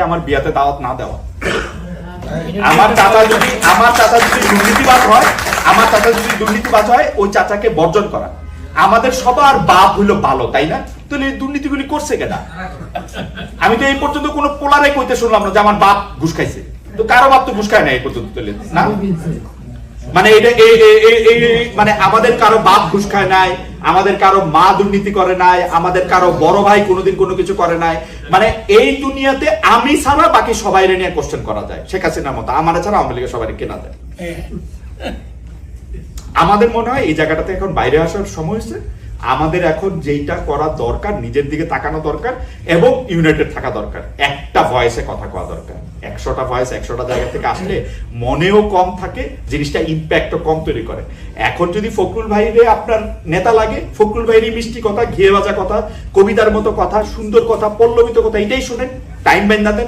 আমার বিয়াতে দাওয়াত না দেওয়া। আমার চাচা যদি দুর্নীতিবাজ হয় ওই চাচাকে বর্জন করা। আমাদের সবার বাপ হইলো ভালো, তাই না? তাহলে এই দুর্নীতিগুলি করছে কেনা? আমি তো এই পর্যন্ত কোনো পোলারে কইতে শুনলাম না যে আমার বাপ ঘুষ খাইছে। তো কারো বাপ তো ঘুষ খায় না এই পর্যন্ত, না? মানে এটা মানে আমাদের কারো বাপ ঘুষ খায় নাই, আমাদের কারো মা দুর্নীতি করে নাই, আমাদের কারো বড় ভাই কোনোদিন কোনো কিছু করে নাই। মানে এই দুনিয়াতে আমি ছাড়া বাকি সবাই নিয়ে কোশ্চেন করা যায়। শেখ হাসিনার মতো আমার ছাড়া আওয়ামী লীগের সবাই কেনা যায়। আমাদের মনে হয় এই জায়গাটাতে এখন বাইরে আসার সময় হয়েছে। আমাদের এখন যেইটা করা দরকার, নিজের দিকে তাকানো দরকার এবং ইউনাইটেড থাকা দরকার। একটা ভয়েসে কথা কওয়া দরকার। 100টা ভয়েস 100টা জায়গা থেকে আসলে মনেও কম থাকে, জিনিসটা ইম্প্যাক্টও কম তৈরি করে। এখন যদি ফখরুল ভাইরে আপনার নেতা লাগে, ফখরুল ভাইয়েরই মিষ্টি কথা, ঘিয়ে ভাজা কথা, কবিতার মতো কথা, সুন্দর কথা, পল্লবিত কথা, এটাই শুনেন, টাইম বাইন্দা দেন।